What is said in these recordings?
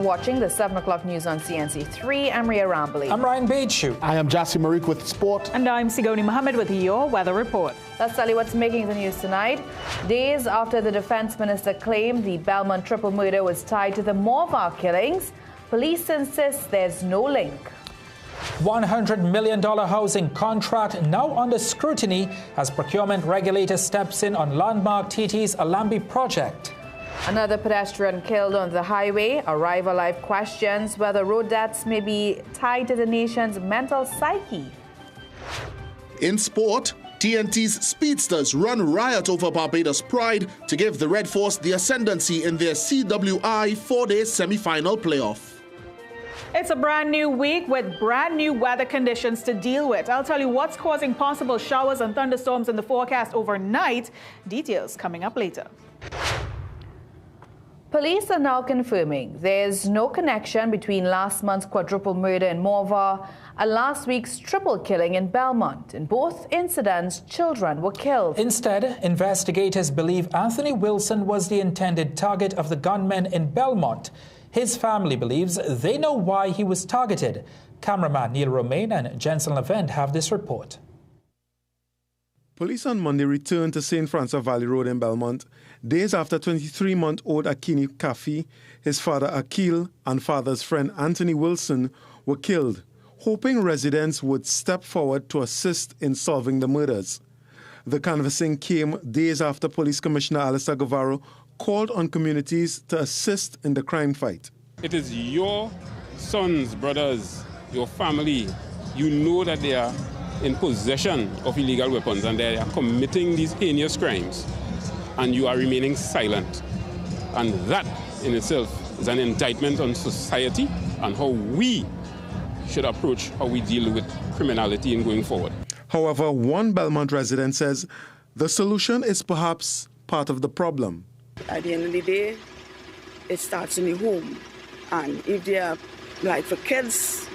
Watching the 7 o'clock news on CNC3, I'm Ria Rambly. I'm Ryan Baitshu. I am Jassi Marik with sport. And I'm Sigoni Mohammed with your weather report. Let's tell you what's making the news tonight. Days after the defense minister claimed the Belmont triple murder was tied to the Morvar killings, police insist there's no link. $100 million housing contract now under scrutiny as procurement regulator steps in on landmark TT's Alambi project. Another pedestrian killed on the highway. Arrival Life questions whether road deaths may be tied to the nation's mental psyche. In sport, TNT's speedsters run riot over Barbados' pride to give the Red Force the ascendancy in their CWI 4-day semi-final playoff. It's a brand new week with brand new weather conditions to deal with. I'll tell you what's causing possible showers and thunderstorms in the forecast overnight. Details coming up later. Police are now confirming there's no connection between last month's quadruple murder in Morvar and last week's triple killing in Belmont. In both incidents, children were killed. Instead, investigators believe Anthony Wilson was the intended target of the gunmen in Belmont. His family believes they know why he was targeted. Cameraman Neil Romain and Jensen Levent have this report. Police on Monday returned to St. Francis Valley Road in Belmont, days after 23-month-old Akini Kafi, his father Akil, and father's friend Anthony Wilson were killed, hoping residents would step forward to assist in solving the murders. The canvassing came days after Police Commissioner Alistair Guevara called on communities to assist in the crime fight. It is your sons, brothers, your family. You know that they are in possession of illegal weapons and they are committing these heinous crimes, and you are remaining silent. And that in itself is an indictment on society and how we should approach how we deal with criminality in going forward. However, one Belmont resident says the solution is perhaps part of the problem. At the end of the day, it starts in the home. And if they are, like for kids,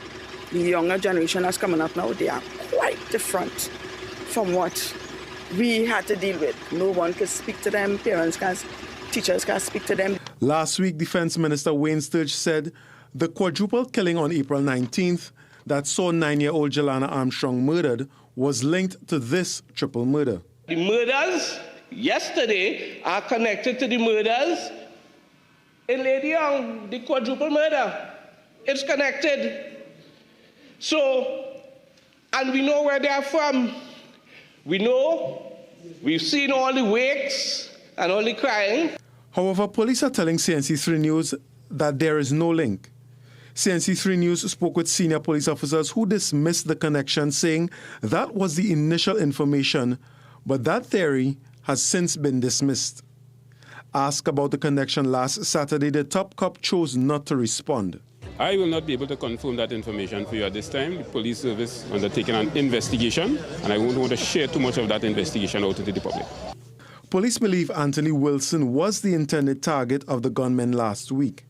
the younger generation that's coming up now, they are quite different from what we had to deal with. No one can speak to them, parents can't, teachers can't speak to them. Last week, Defense Minister Wayne Sturge said the quadruple killing on April 19th that saw 9-year-old Jelana Armstrong murdered was linked to this triple murder. The murders yesterday are connected to the murders in Lady Young, the quadruple murder. It's connected. So, and we know where they are from. We know, we've seen all the wakes and all the crying. However, police are telling CNC3 News that there is no link. CNC3 News spoke with senior police officers who dismissed the connection, saying that was the initial information, but that theory has since been dismissed. Asked about the connection last Saturday, the top cop chose not to respond. I will not be able to confirm that information for you at this time. The police service undertaking an investigation, and I won't want to share too much of that investigation out to the public. Police believe Anthony Wilson was the intended target of the gunmen last week.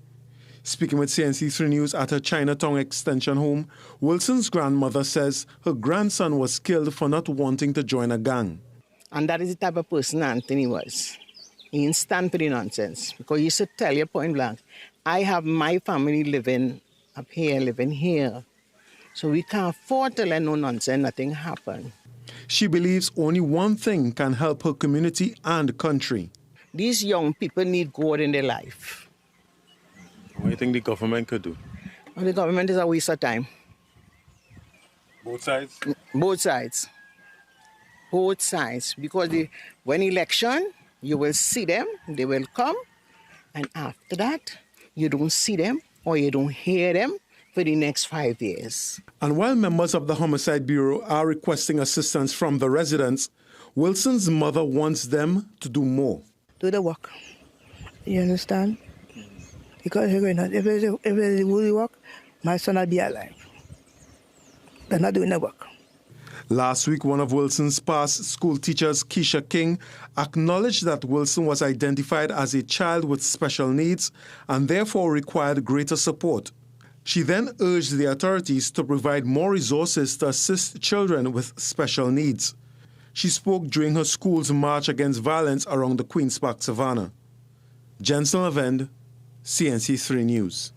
Speaking with CNC3 News at her Chinatown Extension home, Wilson's grandmother says her grandson was killed for not wanting to join a gang. And that is the type of person Anthony was. He didn't stand for the nonsense, because he used to tell you point blank, I have my family living up here, living here. So we can't afford to let no nonsense, nothing happen. She believes only one thing can help her community and country. These young people need God in their life. What do you think the government could do? Well, the government is a waste of time. Both sides? Both sides. Both sides. Because when election, you will see them, they will come, and after that, you don't see them or you don't hear them for the next 5 years. And while members of the Homicide Bureau are requesting assistance from the residents, Wilson's mother wants them to do more. Do the work. You understand? Because if it's really work, my son will be alive. They're not doing the work. Last week, one of Wilson's past school teachers, Keisha King, acknowledged that Wilson was identified as a child with special needs and therefore required greater support. She then urged the authorities to provide more resources to assist children with special needs. She spoke during her school's march against violence around the Queen's Park Savannah. Jensen Levent, CNC3 News.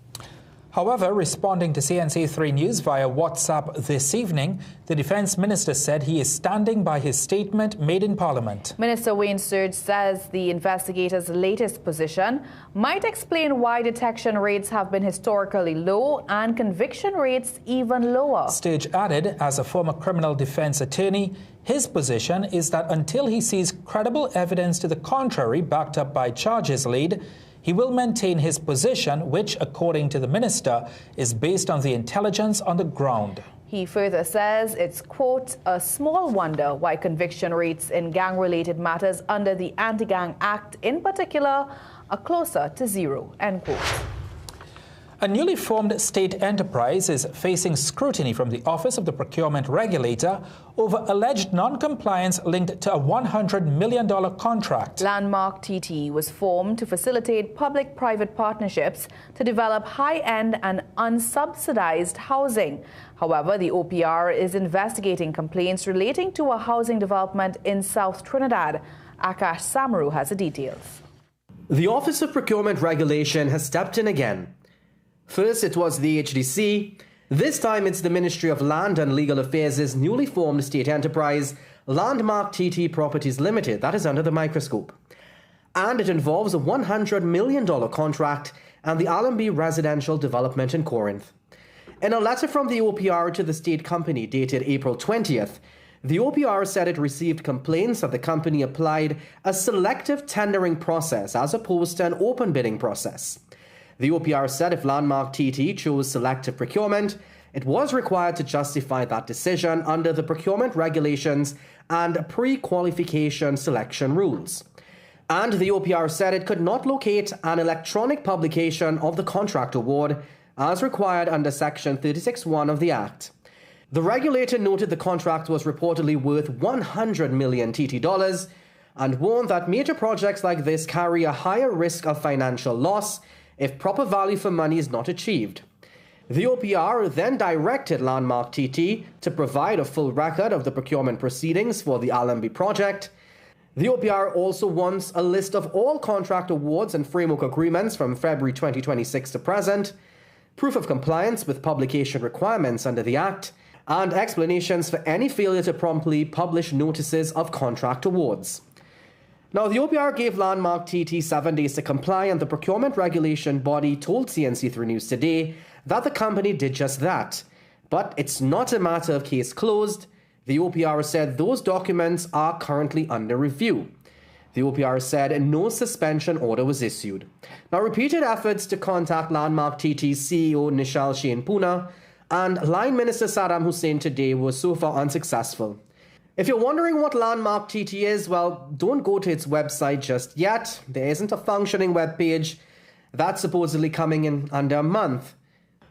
However, responding to CNC3 News via WhatsApp this evening, the Defence Minister said he is standing by his statement made in Parliament. Minister Wayne Sturge says the investigators' latest position might explain why detection rates have been historically low and conviction rates even lower. Sturge added, as a former criminal defence attorney, his position is that until he sees credible evidence to the contrary backed up by charges laid, he will maintain his position, which, according to the minister, is based on the intelligence on the ground. He further says it's, quote, a small wonder why conviction rates in gang-related matters under the Anti-Gang Act in particular are closer to zero, end quote. A newly formed state enterprise is facing scrutiny from the Office of the Procurement Regulator over alleged non-compliance linked to a $100 million contract. Landmark TT was formed to facilitate public-private partnerships to develop high-end and unsubsidized housing. However, the OPR is investigating complaints relating to a housing development in South Trinidad. Akash Samaru has the details. The Office of Procurement Regulation has stepped in again. First, it was the HDC. This time, it's the Ministry of Land and Legal Affairs' newly formed state enterprise, Landmark TT Properties Limited, that is under the microscope. And it involves a $100 million contract and the Allenby residential development in Corinth. In a letter from the OPR to the state company dated April 20th, the OPR said it received complaints that the company applied a selective tendering process as opposed to an open bidding process. The OPR said if Landmark TT chose selective procurement, it was required to justify that decision under the procurement regulations and pre-qualification selection rules. And the OPR said it could not locate an electronic publication of the contract award as required under Section 36(1) of the Act. The regulator noted the contract was reportedly worth $100 million TT dollars and warned that major projects like this carry a higher risk of financial loss if proper value for money is not achieved. The OPR then directed Landmark TT to provide a full record of the procurement proceedings for the Allenby project. The OPR also wants a list of all contract awards and framework agreements from February 2026 to present, proof of compliance with publication requirements under the Act, and explanations for any failure to promptly publish notices of contract awards. Now, the OPR gave Landmark TT 7 days to comply, and the procurement regulation body told CNC3 News today that the company did just that. But it's not a matter of case closed. The OPR said those documents are currently under review. The OPR said no suspension order was issued. Now, repeated efforts to contact Landmark TT's CEO Nishal Shane Puna and Line Minister Saddam Hussein today were so far unsuccessful. If you're wondering what Landmark TT is, well, don't go to its website just yet. There isn't a functioning webpage. That's supposedly coming in under a month.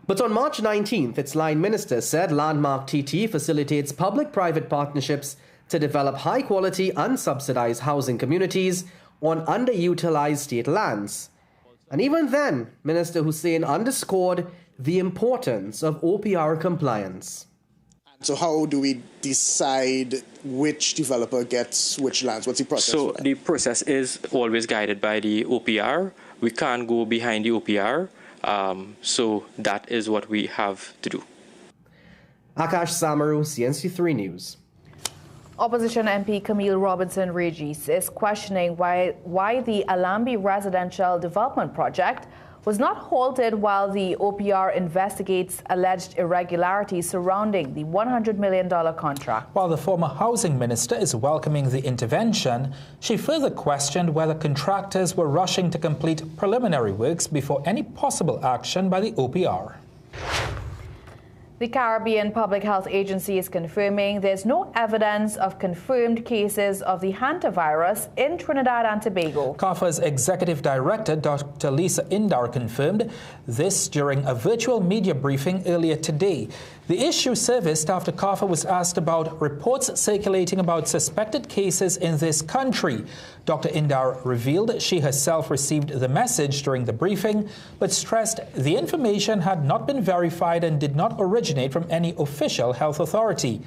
But on March 19th, its line minister said Landmark TT facilitates public-private partnerships to develop high-quality, unsubsidized housing communities on underutilized state lands. And even then, Minister Hussein underscored the importance of OPR compliance. So how do we decide which developer gets which lands? What's the process? So the process is always guided by the OPR. We can't go behind the OPR. So that is what we have to do. Akash Samaru, CNC3 News. Opposition MP Camille Robinson Regis is questioning why the Allenby residential development project was not halted while the OPR investigates alleged irregularities surrounding the $100 million contract. While the former housing minister is welcoming the intervention, she further questioned whether contractors were rushing to complete preliminary works before any possible action by the OPR. The Caribbean Public Health Agency is confirming there's no evidence of confirmed cases of the hantavirus in Trinidad and Tobago. CARFA's executive director, Dr. Lisa Indar, confirmed this during a virtual media briefing earlier today. The issue surfaced after CARFA was asked about reports circulating about suspected cases in this country. Dr. Indar revealed she herself received the message during the briefing, but stressed the information had not been verified and did not originate from any official health authority.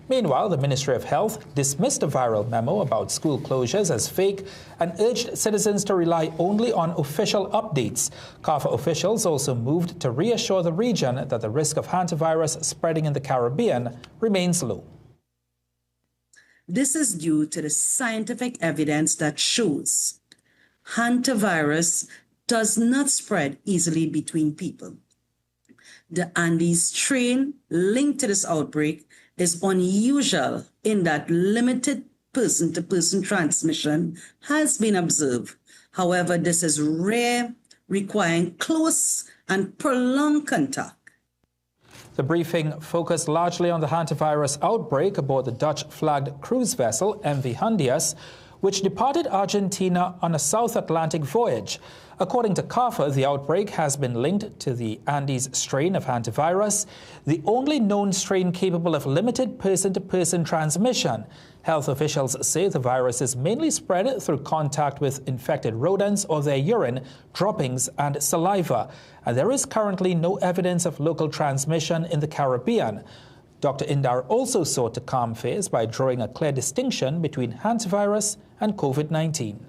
Meanwhile, the Ministry of Health dismissed a viral memo about school closures as fake and urged citizens to rely only on official updates. CARFA officials also moved to reassure the region that the risk of hantavirus spreading in the Caribbean remains low. This is due to the scientific evidence that shows hantavirus does not spread easily between people. The Andes strain linked to this outbreak is unusual in that limited person-to-person transmission has been observed. However, this is rare, requiring close and prolonged contact. The briefing focused largely on the hantavirus outbreak aboard the Dutch-flagged cruise vessel MV Hondias, which departed Argentina on a South Atlantic voyage. According to CARFA, the outbreak has been linked to the Andes strain of hantavirus, the only known strain capable of limited person-to-person transmission. Health officials say the virus is mainly spread through contact with infected rodents or their urine, droppings, and saliva, and there is currently no evidence of local transmission in the Caribbean. Dr. Indar also sought to calm fears by drawing a clear distinction between hantavirus and COVID-19.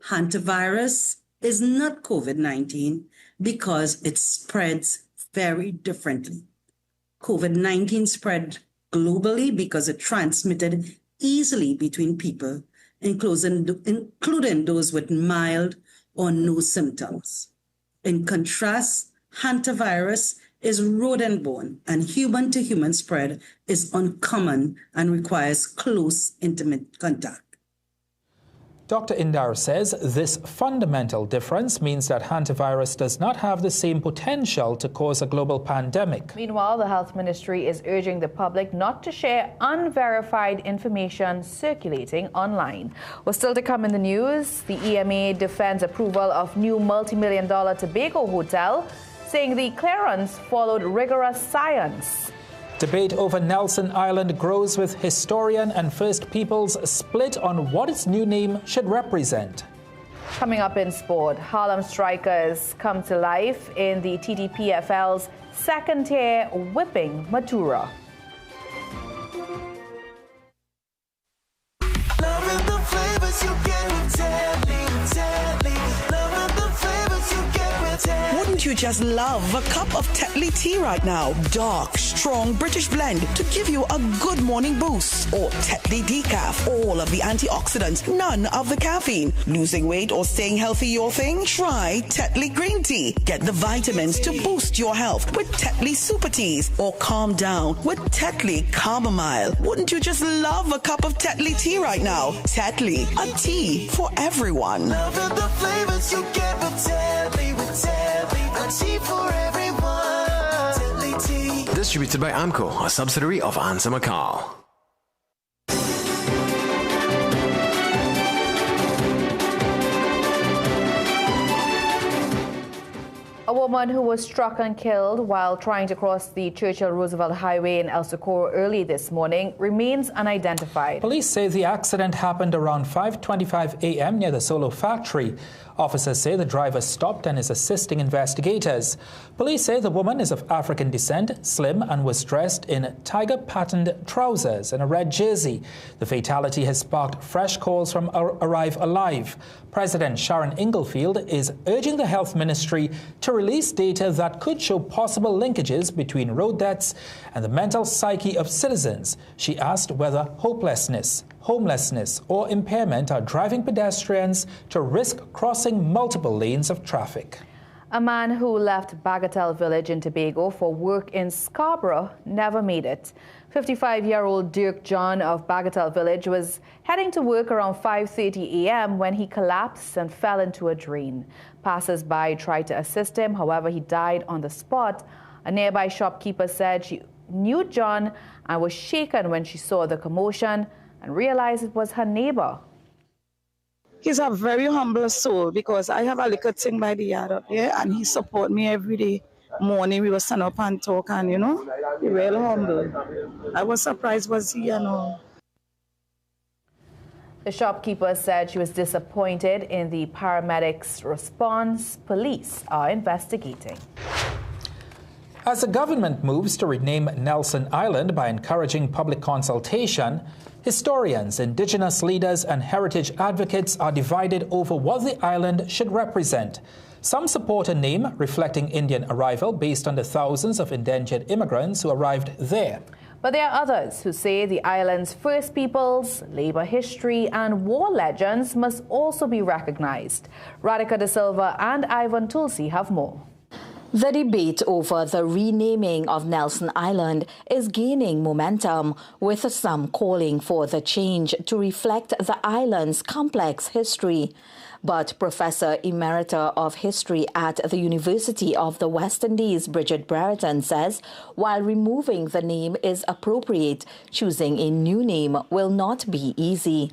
Hantavirus is not COVID-19 because it spreads very differently. COVID-19 spread globally because it transmitted easily between people, including those with mild or no symptoms. In contrast, hantavirus is rodent-borne, and human-to-human spread is uncommon and requires close, intimate contact. Dr. Indar says this fundamental difference means that hantavirus does not have the same potential to cause a global pandemic. Meanwhile, the Health Ministry is urging the public not to share unverified information circulating online. Well, still to come in the news, the EMA defends approval of new multi-million-dollar Tobago hotel, saying the clearance followed rigorous science. Debate over Nelson Island grows with historian and First Peoples split on what its new name should represent. Coming up in sport, Harlem Strikers come to life in the TTPFL's second tier, whipping Matura. Loving the flavors you get with Tetley. Loving the flavors you get with Tetley. Wouldn't you just love a cup of Tetley tea right now? Dark, strong British blend to give you a good morning boost. Or Tetley decaf, all of the antioxidants, none of the caffeine. Losing weight or staying healthy your thing? Try Tetley green tea. Get the vitamins to boost your health with Tetley super teas. Or calm down with Tetley chamomile. Wouldn't you just love a cup of Tetley tea right now? Tetley, a tea for everyone. Loving the flavors you get with Tetley, a tea for everyone. Tetley tea. Distributed by AMCO, a subsidiary of Ansa McCall. A woman who was struck and killed while trying to cross the Churchill-Roosevelt Highway in El Socorro early this morning remains unidentified. Police say the accident happened around 5:25 a.m. near the Solo factory. Officers say the driver stopped and is assisting investigators. Police say the woman is of African descent, slim, and was dressed in tiger-patterned trousers and a red jersey. The fatality has sparked fresh calls from Arrive Alive. President Sharon Inglefield is urging the Health Ministry to release data that could show possible linkages between road deaths and the mental psyche of citizens. She asked whether hopelessness, homelessness, or impairment are driving pedestrians to risk crossing multiple lanes of traffic. A man who left Bagatelle Village in Tobago for work in Scarborough never made it. 55-year-old Dirk John of Bagatelle Village was heading to work around 5:30 a.m. when he collapsed and fell into a drain. Passers-by tried to assist him, however, he died on the spot. A nearby shopkeeper said she knew John and was shaken when she saw the commotion and realized it was her neighbor. He's a very humble soul because I have a little thing by the yard up there and he support me every day. Morning we will stand up and talk and, you know, he's real humble. I was surprised was he, you know. The shopkeeper said she was disappointed in the paramedics' response. Police are investigating. As the government moves to rename Nelson Island by encouraging public consultation, historians, indigenous leaders and heritage advocates are divided over what the island should represent. Some support a name reflecting Indian arrival based on the thousands of indentured immigrants who arrived there. But there are others who say the island's First Peoples, labor history and war legends must also be recognized. Radhika De Silva and Ivan Tulsi have more. The debate over the renaming of Nelson Island is gaining momentum, with some calling for the change to reflect the island's complex history. But Professor Emerita of History at the University of the West Indies, Bridget Brereton, says while removing the name is appropriate, choosing a new name will not be easy.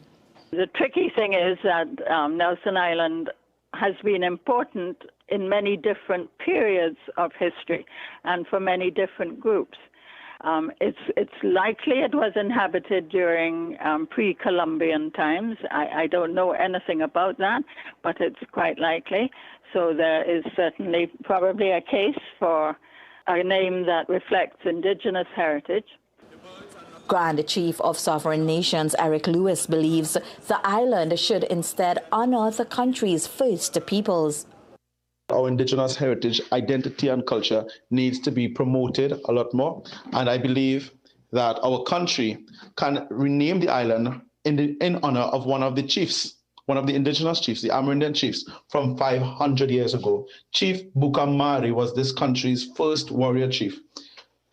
The tricky thing is that Nelson Island has been important in many different periods of history and for many different groups. It's likely it was inhabited during pre-Columbian times. I don't know anything about that, but it's quite likely. So there is certainly probably a case for a name that reflects indigenous heritage. Grand Chief of Sovereign Nations Eric Lewis believes the island should instead honor the country's first peoples. Our indigenous heritage, identity and culture needs to be promoted a lot more. And I believe that our country can rename the island in honor of one of the chiefs, one of the indigenous chiefs, the Amerindian chiefs from 500 years ago. Chief Bukamari was this country's first warrior chief,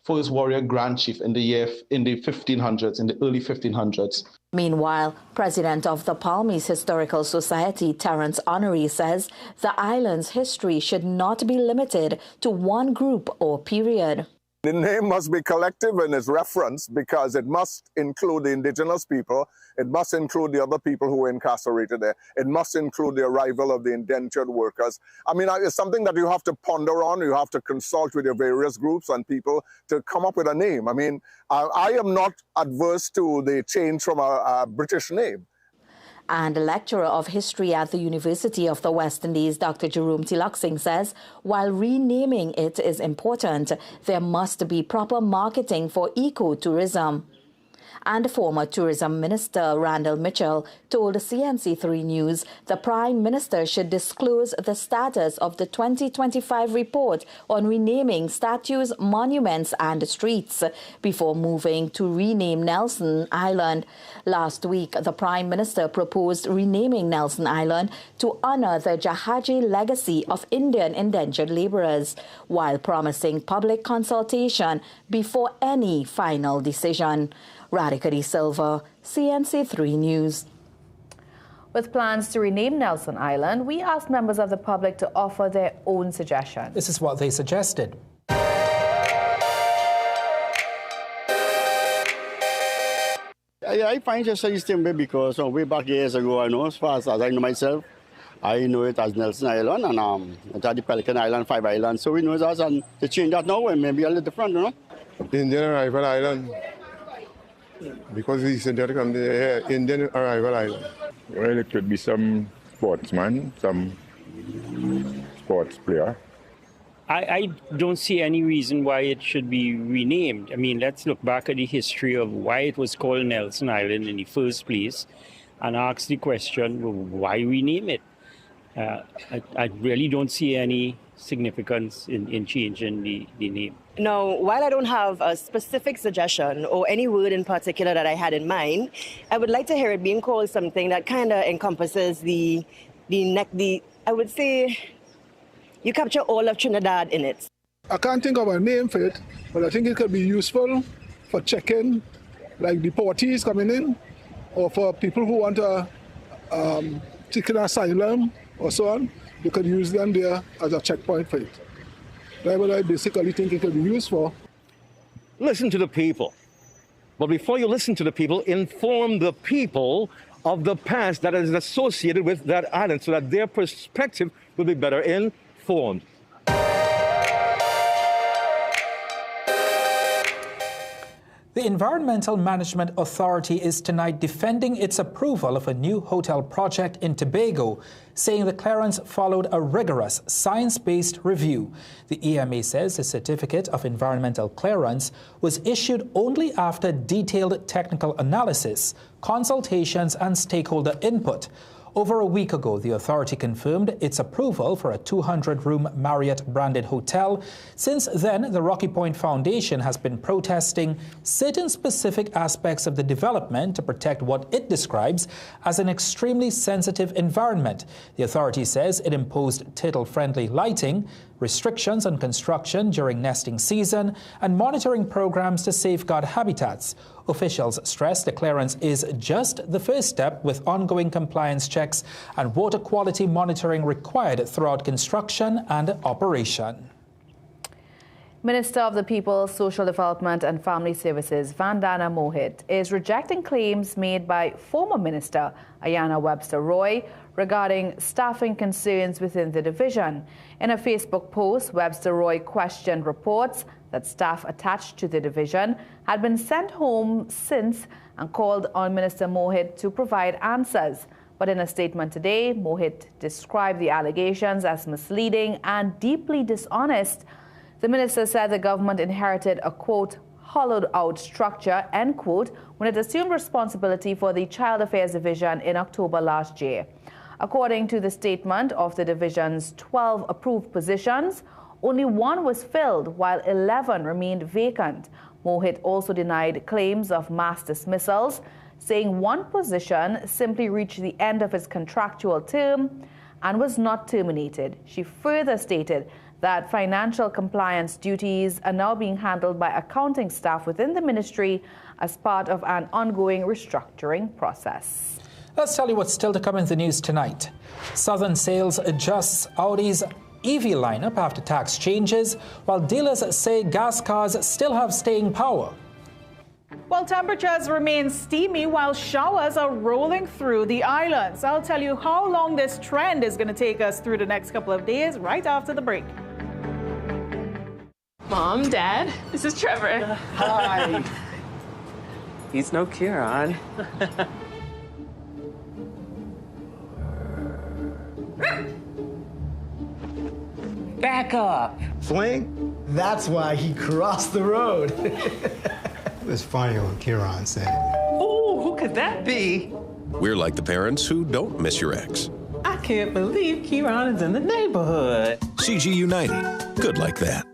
first warrior grand chief in the 1500s, in the early 1500s. Meanwhile, President of the Palmies Historical Society, Terence Honoré, says the island's history should not be limited to one group or period. The name must be collective in its reference because it must include the indigenous people. It must include the other people who were incarcerated there. It must include the arrival of the indentured workers. I mean, it's something that you have to ponder on. You have to consult with your various groups and people to come up with a name. I mean, I am not adverse to the change from a British name. And lecturer of history at the University of the West Indies, Dr. Jerome Tilaksing, says while renaming it is important, there must be proper marketing for ecotourism. And former Tourism Minister Randall Mitchell told CNC3 News the Prime Minister should disclose the status of the 2025 report on renaming statues, monuments and streets before moving to rename Nelson Island. Last week, the Prime Minister proposed renaming Nelson Island to honor the Jahaji legacy of Indian indentured laborers, while promising public consultation before any final decision. Radhika De Silva, CNC3 News. With plans to rename Nelson Island, we asked members of the public to offer their own suggestions. This is what they suggested. I find just the same way because way back years ago, I know, as far as I know myself, I know it as Nelson Island and it had the Pelican Island, 5 islands. So we know that, and to change that now, it may be a little different, you know? Indian Arrival Island. Because we said that come the Indian Arrival Island. Well, it could be some sportsman, some sports player. I don't see any reason why it should be renamed. I mean, let's look back at the history of why it was called Nelson Island in the first place and ask the question, well, why rename it? I really don't see any significance in changing the name. Now, while I don't have a specific suggestion or any word in particular that I had in mind, I would like to hear it being called something that kind of encompasses I would say, you capture all of Trinidad in it. I can't think of a name for it, but I think it could be useful for check-in, like deportees coming in, or for people who want to seek an asylum or so on. You could use them there as a checkpoint for it. That's what I basically think it could be used for. Listen to the people. But before you listen to the people, inform the people of the past that is associated with that island so that their perspective will be better informed. The the Environmental Management Authority is tonight defending its approval of a new hotel project in Tobago, saying the clearance followed a rigorous science-based review. The EMA says the certificate of environmental clearance was issued only after detailed technical analysis, consultations and stakeholder input. Over a week ago, the authority confirmed its approval for a 200-room Marriott-branded hotel. Since then, the Rocky Point Foundation has been protesting certain specific aspects of the development to protect what it describes as an extremely sensitive environment. The authority says it imposed turtle-friendly lighting, restrictions on construction during nesting season, and monitoring programs to safeguard habitats. Officials stress the clearance is just the first step, with ongoing compliance checks and water quality monitoring required throughout construction and operation. Minister of the People, Social Development and Family Services, Vandana Mohit, is rejecting claims made by former Minister Ayanna Webster Roy regarding staffing concerns within the division. In a Facebook post, Webster Roy questioned reports that staff attached to the division had been sent home since and called on Minister Mohit to provide answers. But in a statement today, Mohit described the allegations as misleading and deeply dishonest. The minister said the government inherited a, quote, hollowed-out structure, end quote, when it assumed responsibility for the Child Affairs Division in October last year. According to the statement, of the division's 12 approved positions, only 1 was filled, while 11 remained vacant. Mohit also denied claims of mass dismissals, saying 1 position simply reached the end of its contractual term and was not terminated. She further stated that financial compliance duties are now being handled by accounting staff within the ministry as part of an ongoing restructuring process. Let's tell you what's still to come in the news tonight. Southern Sales adjusts Audi's EV lineup after tax changes, while dealers say gas cars still have staying power. Well, temperatures remain steamy while showers are rolling through the islands. I'll tell you how long this trend is going to take us through the next couple of days right after the break. Mom, Dad, this is Trevor. Hi. He's no Kieran. Back up. Swing? That's why he crossed the road. It was funny when Kieran said it. Oh, who could that be? We're like the parents who don't miss your ex. I can't believe Kieran is in the neighborhood. CG United. Good like that.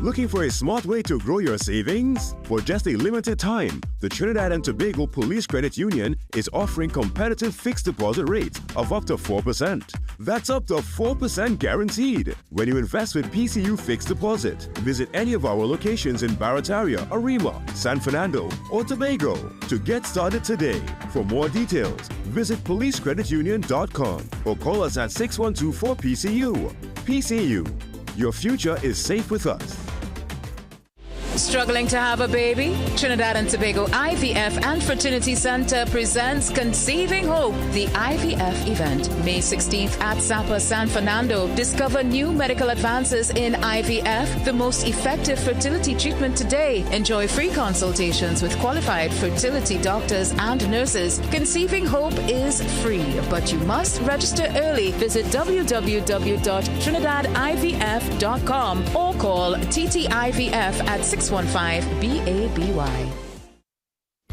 Looking for a smart way to grow your savings? For just a limited time, the Trinidad and Tobago Police Credit Union is offering competitive fixed deposit rates of up to 4%. That's up to 4% guaranteed when you invest with PCU Fixed Deposit. Visit any of our locations in Barataria, Arima, San Fernando, or Tobago to get started today. For more details, visit policecreditunion.com or call us at 6124-PCU. PCU. Your future is safe with us. Struggling to have a baby? Trinidad and Tobago IVF and Fertility Center presents Conceiving Hope, the IVF event, May 16th at Sapa, San Fernando. Discover new medical advances in IVF, the most effective fertility treatment today. Enjoy free consultations with qualified fertility doctors and nurses. Conceiving Hope is free, but you must register early. Visit www.trinidadivf.com or call TTIVF at 615-BABY.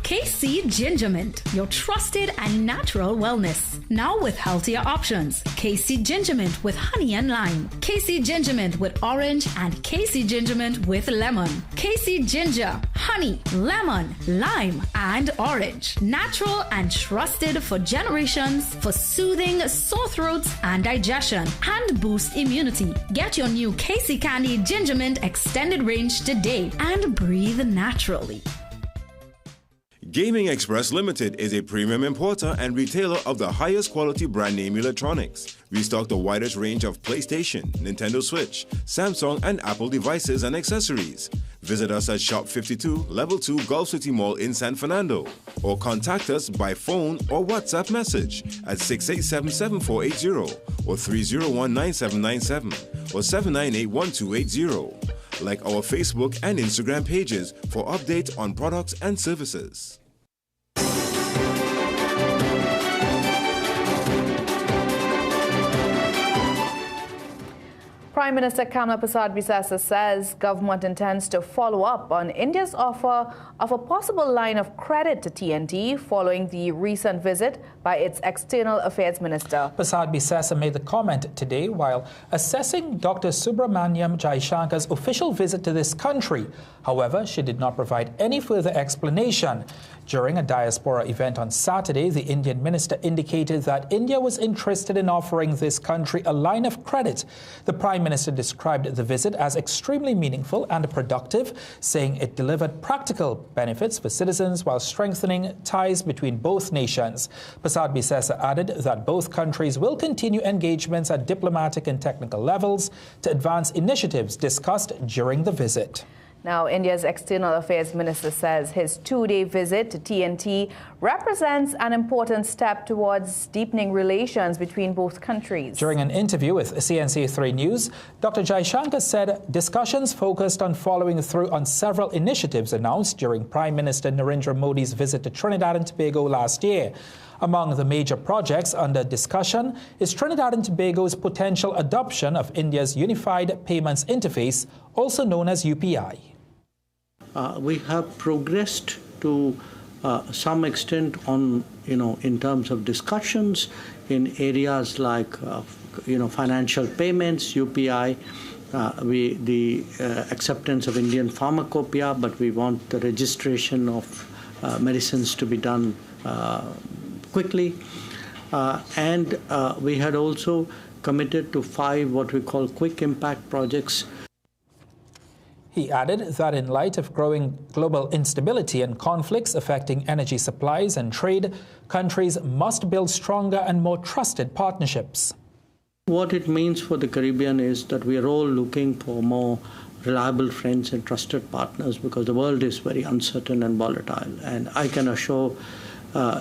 KC Gingermint, your trusted and natural wellness. Now with healthier options. KC Gingermint with honey and lime. KC Gingermint with orange and KC Gingermint with lemon. KC Ginger, honey, lemon, lime, and orange. Natural and trusted for generations for soothing sore throats and digestion and boost immunity. Get your new KC Candy Gingermint extended range today and breathe naturally. Gaming Express Limited is a premium importer and retailer of the highest quality brand name electronics. We stock the widest range of PlayStation, Nintendo Switch, Samsung, and Apple devices and accessories. Visit us at Shop 52, Level 2, Gulf City Mall in San Fernando, or contact us by phone or WhatsApp message at 687-7480 or 301-9797 or 798-1280. Like our Facebook and Instagram pages for updates on products and services. Prime Minister Kamla Persad-Bissessar says government intends to follow up on India's offer of a possible line of credit to TNT following the recent visit by its External Affairs Minister. Persad-Bissessar made the comment today while assessing Dr. Subramaniam Jaishankar's official visit to this country. However, she did not provide any further explanation. During a diaspora event on Saturday, the Indian minister indicated that India was interested in offering this country a line of credit. The Prime Minister described the visit as extremely meaningful and productive, saying it delivered practical benefits for citizens while strengthening ties between both nations. Persad-Bissessar added that both countries will continue engagements at diplomatic and technical levels to advance initiatives discussed during the visit. Now, India's External Affairs Minister says his two-day visit to TNT represents an important step towards deepening relations between both countries. During an interview with CNC3 News, Dr. Jaishankar said discussions focused on following through on several initiatives announced during Prime Minister Narendra Modi's visit to Trinidad and Tobago last year. Among the major projects under discussion is Trinidad and Tobago's potential adoption of India's Unified Payments Interface, also known as UPI. We have progressed to some extent on, in terms of discussions in areas like, financial payments, UPI, the acceptance of Indian pharmacopoeia, but we want the registration of medicines to be done quickly. And we had also committed to 5 what we call quick impact projects. He added that in light of growing global instability and conflicts affecting energy supplies and trade, countries must build stronger and more trusted partnerships. What it means for the Caribbean is that we are all looking for more reliable friends and trusted partners because the world is very uncertain and volatile. And I can assure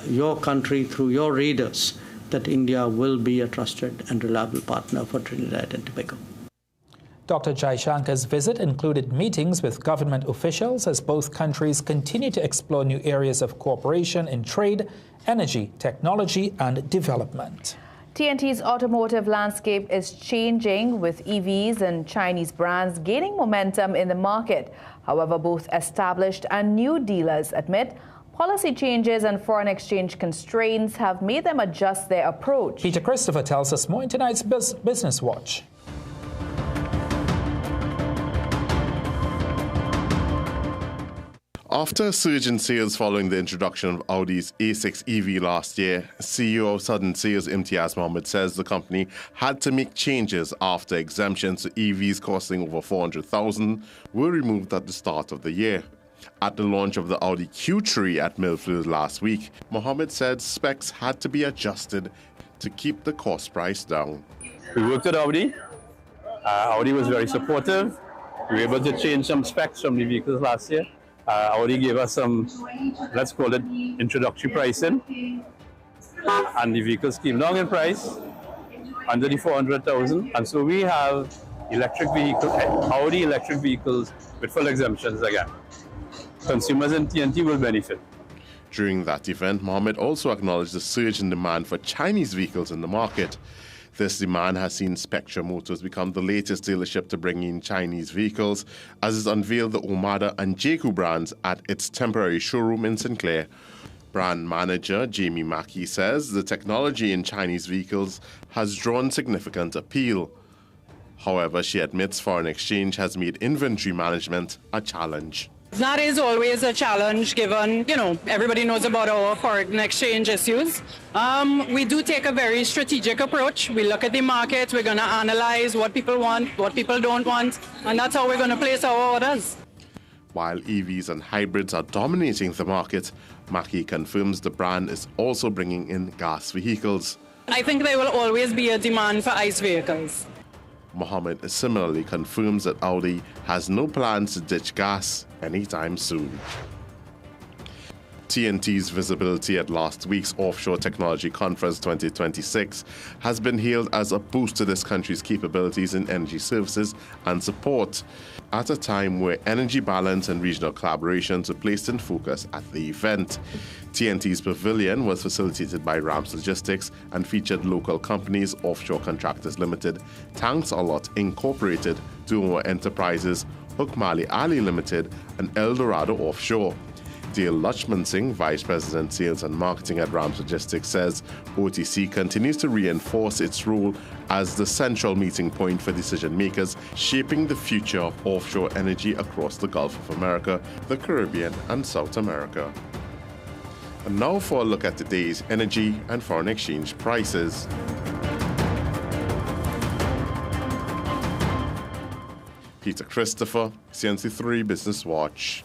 your country through your readers that India will be a trusted and reliable partner for Trinidad and Tobago. Dr. Jaishankar's visit included meetings with government officials as both countries continue to explore new areas of cooperation in trade, energy, technology and development. TNT's automotive landscape is changing with EVs and Chinese brands gaining momentum in the market. However, both established and new dealers admit policy changes and foreign exchange constraints have made them adjust their approach. Peter Christopher tells us more in tonight's Business Watch. After a surge in sales following the introduction of Audi's A6 EV last year, CEO of Southern Sales Imtiaz Mohammed says the company had to make changes after exemptions to EVs costing over $400,000 were removed at the start of the year. At the launch of the Audi Q3 at Millfield last week, Mohammed said specs had to be adjusted to keep the cost price down. We worked with Audi. Audi was very supportive. We were able to change some specs from the vehicles last year. Audi gave us some, let's call it, introductory pricing, and the vehicles came down in price under the $400,000, and so we have electric vehicles, Audi electric vehicles with full exemptions again. Consumers in TNT will benefit. During that event, Mohammed also acknowledged the surge in demand for Chinese vehicles in the market. This demand has seen Spectra Motors become the latest dealership to bring in Chinese vehicles, as it unveiled the Omada and Jaku brands at its temporary showroom in St. Clair. Brand manager Jamie Mackey says the technology in Chinese vehicles has drawn significant appeal. However, she admits foreign exchange has made inventory management a challenge. That is always a challenge given, everybody knows about our foreign exchange issues. We do take a very strategic approach. We look at the market, we're going to analyze what people want, what people don't want, and that's how we're going to place our orders. While EVs and hybrids are dominating the market, Mackey confirms the brand is also bringing in gas vehicles. I think there will always be a demand for ICE vehicles. Mohammed similarly confirms that Audi has no plans to ditch gas anytime soon. TNT's visibility at last week's Offshore Technology Conference 2026 has been hailed as a boost to this country's capabilities in energy services and support, at a time where energy balance and regional collaborations were placed in focus at the event. TNT's pavilion was facilitated by Rams Logistics and featured local companies Offshore Contractors Limited, Tanks A Lot Incorporated, Dumo Enterprises, Hukmali Ali Limited, and El Dorado Offshore. Dale Lutchman Singh, Vice President Sales and Marketing at Rams Logistics, says OTC continues to reinforce its role as the central meeting point for decision makers shaping the future of offshore energy across the Gulf of America, the Caribbean, and South America. And now for a look at today's energy and foreign exchange prices. Peter Christopher, CNC3 Business Watch.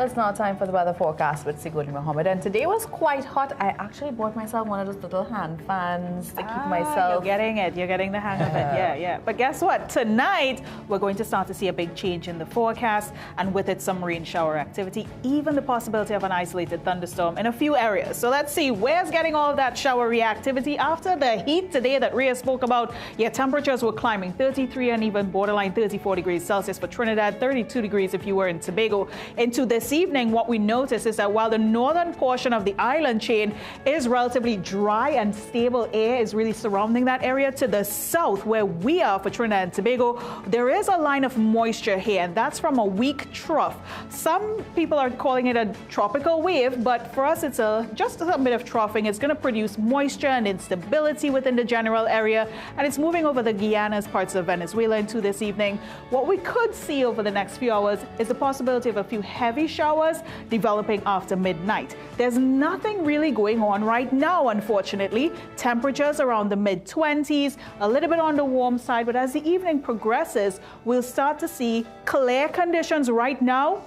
It's now time for the weather forecast with Sigurd Mohammed, and today was quite hot. I actually bought myself one of those little hand fans to keep myself. You're getting the hang of it. Yeah. But guess what? Tonight we're going to start to see a big change in the forecast, and with it some rain shower activity, even the possibility of an isolated thunderstorm in a few areas. So let's see where's getting all of that showery activity after the heat today that Rhea spoke about. Yeah, temperatures were climbing 33 and even borderline 34 degrees Celsius for Trinidad, 32 degrees if you were in Tobago. Into this evening, what we notice is that while the northern portion of the island chain is relatively dry and stable air is really surrounding that area, to the south where we are for Trinidad and Tobago, there is a line of moisture here, and that's from a weak trough. Some people are calling it a tropical wave, but for us it's just a bit of troughing. It's going to produce moisture and instability within the general area, and it's moving over the Guianas, parts of Venezuela into this evening. What we could see over the next few hours is the possibility of a few heavy showers developing after midnight. There's nothing really going on right now, unfortunately. Temperatures around the mid-20s, a little bit on the warm side, but as the evening progresses, we'll start to see clear conditions right now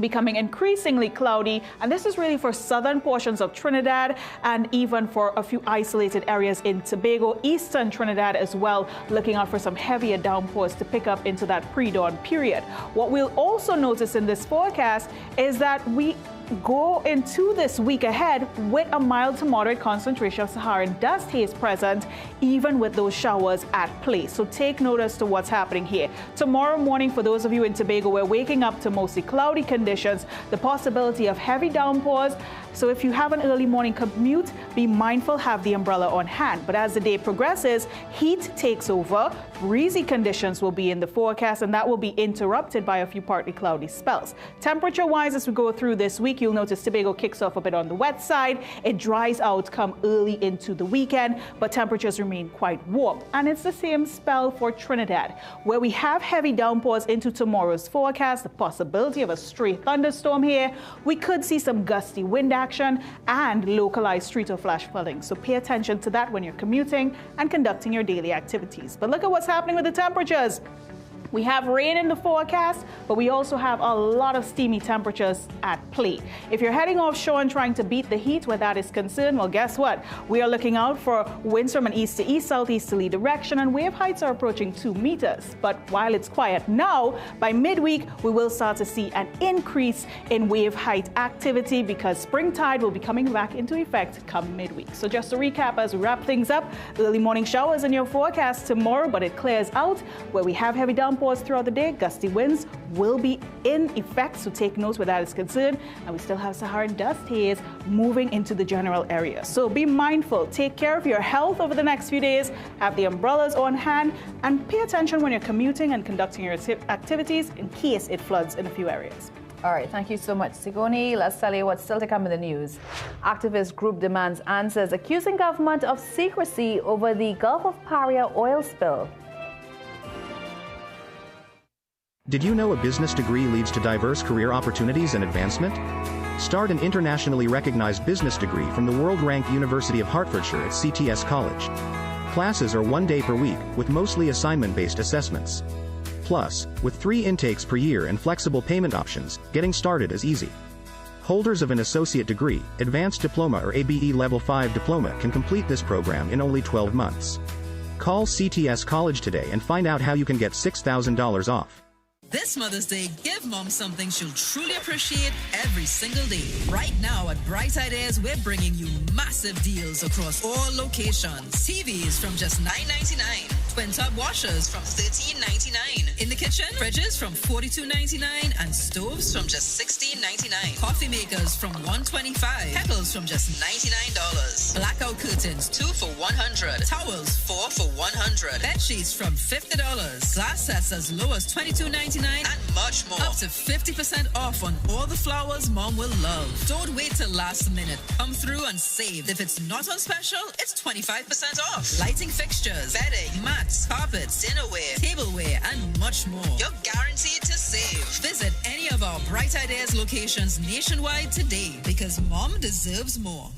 becoming increasingly cloudy, and this is really for southern portions of Trinidad and even for a few isolated areas in Tobago, eastern Trinidad as well, looking out for some heavier downpours to pick up into that pre-dawn period. What we'll also notice in this forecast is that we go into this week ahead with a mild to moderate concentration of Saharan dust haze present, even with those showers at play. So take notice to what's happening here. Tomorrow morning, for those of you in Tobago, we're waking up to mostly cloudy conditions, the possibility of heavy downpours. So if you have an early morning commute, be mindful, have the umbrella on hand. But as the day progresses, heat takes over. Breezy conditions will be in the forecast, and that will be interrupted by a few partly cloudy spells. Temperature-wise, as we go through this week, you'll notice Tobago kicks off a bit on the wet side. It dries out come early into the weekend, but temperatures remain quite warm. And it's the same spell for Trinidad, where we have heavy downpours into tomorrow's forecast, the possibility of a stray thunderstorm here. We could see some gusty wind action and localized street or flash flooding. So pay attention to that when you're commuting and conducting your daily activities. But look at what's happening with the temperatures. We have rain in the forecast, but we also have a lot of steamy temperatures at play. If you're heading offshore and trying to beat the heat where that is concerned, well, guess what? We are looking out for winds from an east to east, southeasterly direction, and wave heights are approaching 2 meters. But while it's quiet now, by midweek, we will start to see an increase in wave height activity because spring tide will be coming back into effect come midweek. So just to recap as we wrap things up, early morning showers in your forecast tomorrow, but it clears out where we have heavy downpours throughout the day. Gusty winds will be in effect, so take note where that is concerned. And we still have Saharan dust haze moving into the general area. So be mindful, take care of your health over the next few days, have the umbrellas on hand, and pay attention when you're commuting and conducting your activities in case it floods in a few areas. All right, thank you so much, Sigoni. Let's tell you what's still to come in the news. Activist group demands answers, accusing government of secrecy over the Gulf of Paria oil spill. Did you know a business degree leads to diverse career opportunities and advancement? Start an internationally recognized business degree from the world-ranked University of Hertfordshire at CTS College. Classes are 1 day per week, with mostly assignment-based assessments. Plus, with 3 intakes per year and flexible payment options, getting started is easy. Holders of an associate degree, advanced diploma or ABE Level 5 diploma can complete this program in only 12 months. Call CTS College today and find out how you can get $6,000 off. This Mother's Day, give Mom something she'll truly appreciate every single day. Right now at Bright Ideas, we're bringing you massive deals across all locations. TVs from just $9.99. Twin-tub washers from $13.99. In the kitchen, fridges from $42.99 and stoves from just $16.99. Coffee makers from $125. Kettles from just $99. Blackout curtains 2 for $100. Towels 4 for $100. Bed sheets from $50. Glass sets as low as $22.99 and much more. Up to 50% off on all the flowers Mom will love. Don't wait till last minute. Come through and save. If it's not on special, it's 25% off. Lighting fixtures, bedding, mats, carpets, dinnerware, tableware, and much more. You're guaranteed to save. Visit any of our Bright Ideas locations nationwide today because Mom deserves more.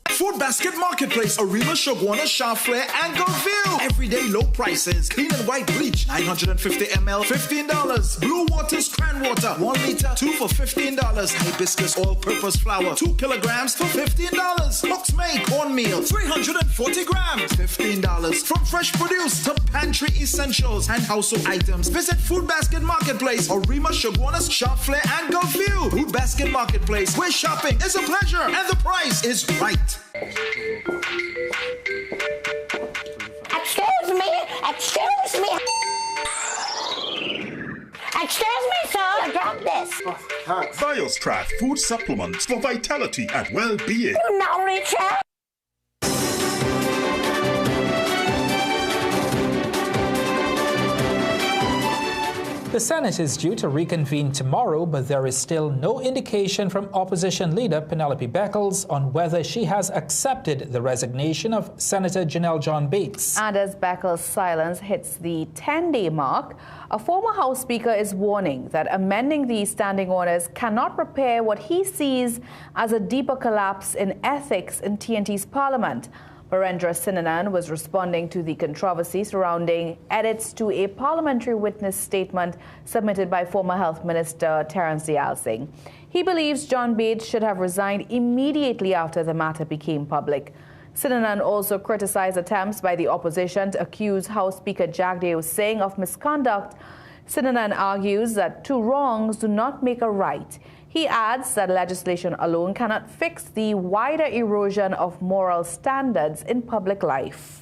Food Basket Marketplace, Arima, Shogwana, Charflair, and Goville. Everyday low prices. Clean and white bleach, 950 ml, $15. Blue Waters Cran Water, 1 liter, 2 for $15. Hibiscus all-purpose flour, 2 kilograms for $15. Hooks May cornmeal, 340 grams, $15. From fresh produce to pantry essentials and household items. Visit Food Basket Marketplace, Arima, Shogwana, Charflair, and Goville. Food Basket Marketplace, where shopping is a pleasure and the price is right. Excuse me, sir, drop this. Biostrat food supplements for vitality and well-being. You know, Richard. The Senate is due to reconvene tomorrow, but there is still no indication from opposition leader Penelope Beckles on whether she has accepted the resignation of Senator Janelle John Bates. And as Beckles' silence hits the 10-day mark, a former House Speaker is warning that amending these standing orders cannot repair what he sees as a deeper collapse in ethics in TNT's Parliament. Barendra Sinanan was responding to the controversy surrounding edits to a parliamentary witness statement submitted by former Health Minister Terence Dayal Singh. He believes John Bates should have resigned immediately after the matter became public. Sinanan also criticized attempts by the opposition to accuse House Speaker Jagdeo Singh of misconduct. Sinanan argues that two wrongs do not make a right. He adds that legislation alone cannot fix the wider erosion of moral standards in public life.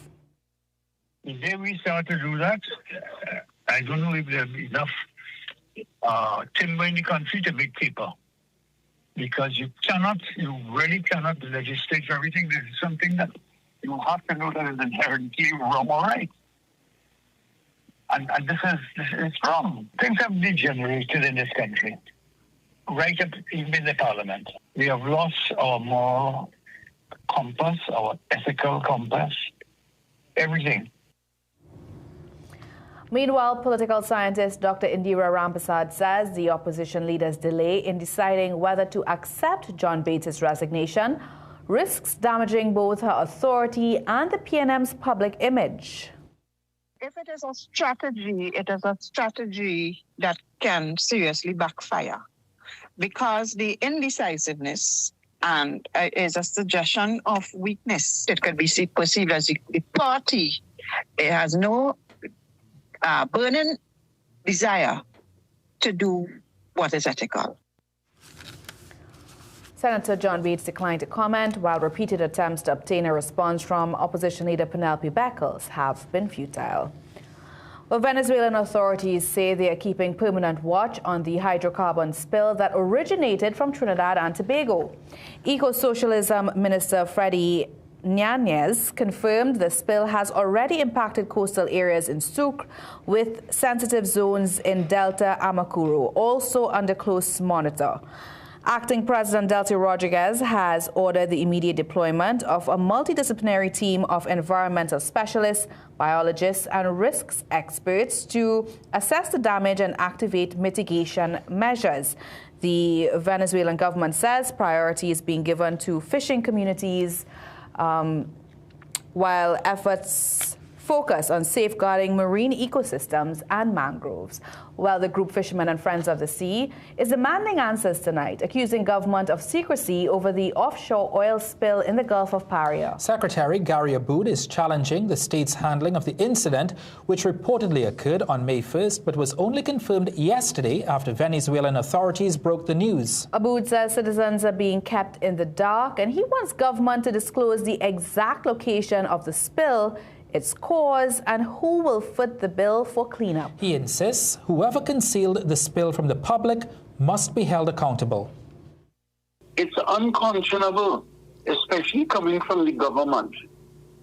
The day we start to do that, I don't know if there'll be enough timber in the country to make paper. Because you really cannot legislate for everything. This is something that you have to know that is inherently wrong or right. And this is wrong. Things have degenerated in this country. Right up even in the Parliament. We have lost our moral compass, our ethical compass, everything. Meanwhile, political scientist Dr. Indira Rampasad says the opposition leader's delay in deciding whether to accept John Bates' resignation risks damaging both her authority and the PNM's public image. If it is a strategy that can seriously backfire. Because the indecisiveness and is a suggestion of weakness. It could be perceived as the party. It has no burning desire to do what is ethical. Senator John Bates declined to comment, while repeated attempts to obtain a response from opposition leader Penelope Beckles have been futile. Well, Venezuelan authorities say they are keeping permanent watch on the hydrocarbon spill that originated from Trinidad and Tobago. Eco-socialism Minister Freddy Nyanez confirmed the spill has already impacted coastal areas in Sucre, with sensitive zones in Delta Amacuro also under close monitor. Acting President Delcy Rodriguez has ordered the immediate deployment of a multidisciplinary team of environmental specialists, biologists, and risks experts to assess the damage and activate mitigation measures. The Venezuelan government says priority is being given to fishing communities, while efforts focus on safeguarding marine ecosystems and mangroves. Well, the group Fishermen and Friends of the Sea is demanding answers tonight, accusing government of secrecy over the offshore oil spill in the Gulf of Paria. Secretary Gary Aboud is challenging the state's handling of the incident, which reportedly occurred on May 1st but was only confirmed yesterday after Venezuelan authorities broke the news. Aboud says citizens are being kept in the dark and he wants government to disclose the exact location of the spill, its cause, and who will foot the bill for cleanup. He insists whoever concealed the spill from the public must be held accountable. It's unconscionable, especially coming from the government,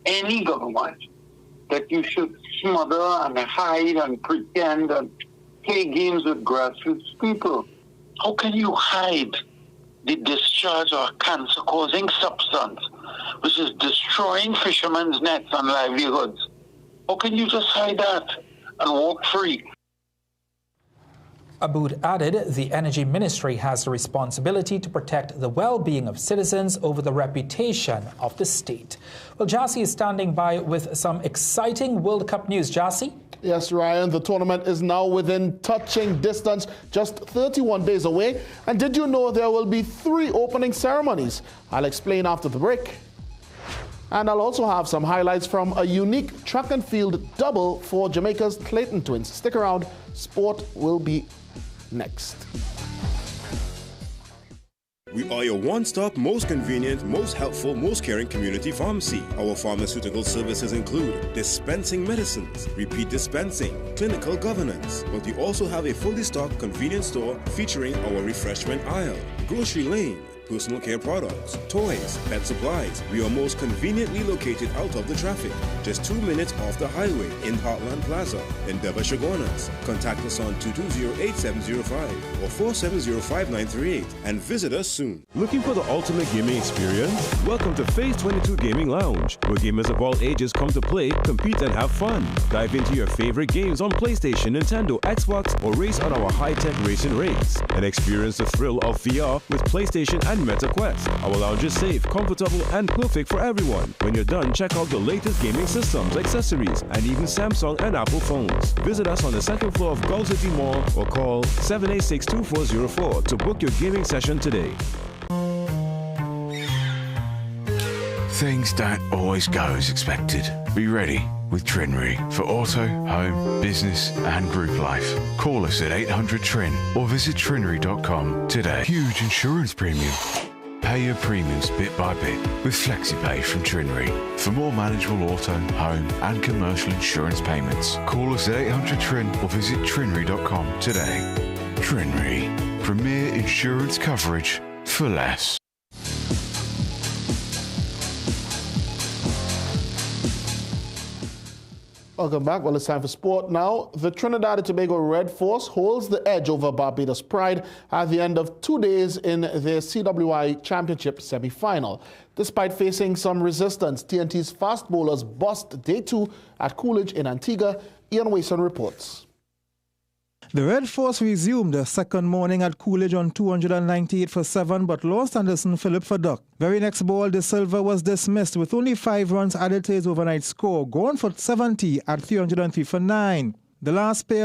any government, that you should smother and hide and pretend and play games with grassroots people. How can you hide the discharge of cancer-causing substance, which is destroying fishermen's nets and livelihoods? How can you just hide that and walk free? Aboud added the Energy Ministry has the responsibility to protect the well-being of citizens over the reputation of the state. Well, Jassy is standing by with some exciting World Cup news. Jassy? Yes, Ryan, the tournament is now within touching distance, just 31 days away. And did you know there will be 3 opening ceremonies? I'll explain after the break. And I'll also have some highlights from a unique track and field double for Jamaica's Clayton twins. Stick around, sport will be next. We are your one-stop, most convenient, most helpful, most caring community pharmacy. Our pharmaceutical services include dispensing medicines, repeat dispensing, clinical governance. But we also have a fully stocked convenience store featuring our refreshment aisle, grocery lane, personal care products, toys, pet supplies. We are most conveniently located out of the traffic, just 2 minutes off the highway in Heartland Plaza in Deva Chaguanas. Contact us on 220-8705 or 470-5938 and visit us soon. Looking for the ultimate gaming experience? Welcome to Phase 22 Gaming Lounge, where gamers of all ages come to play, compete, and have fun. Dive into your favorite games on PlayStation, Nintendo, Xbox, or race on our high-tech racing rigs. And experience the thrill of VR with PlayStation and MetaQuest. Our lounge is safe, comfortable, and perfect for everyone. When you're done, check out the latest gaming systems, accessories, and even Samsung and Apple phones. Visit us on the 2nd floor of Gulf City Mall or call 786-2404 to book your gaming session today. Things don't always go as expected. Be ready with Trinry for auto, home, business and group life. Call us at 800-TRIN or visit trinry.com today. Huge insurance premium. Pay your premiums bit by bit with FlexiPay from Trinry. For more manageable auto, home and commercial insurance payments, call us at 800-TRIN or visit trinry.com today. Trinry. Premier insurance coverage for less. Welcome back. Well, it's time for sport now. The Trinidad and Tobago Red Force holds the edge over Barbados Pride at the end of 2 days in their CWI Championship semi-final. Despite facing some resistance, TNT's fast bowlers bust day 2 at Coolidge in Antigua. Ian Wason reports. The Red Force resumed the second morning at Coolidge on 298 for 7 but lost Anderson Phillip for duck. Very next ball, De Silva was dismissed with only 5 runs added to his overnight score, going for 70 at 303 for 9. The last pair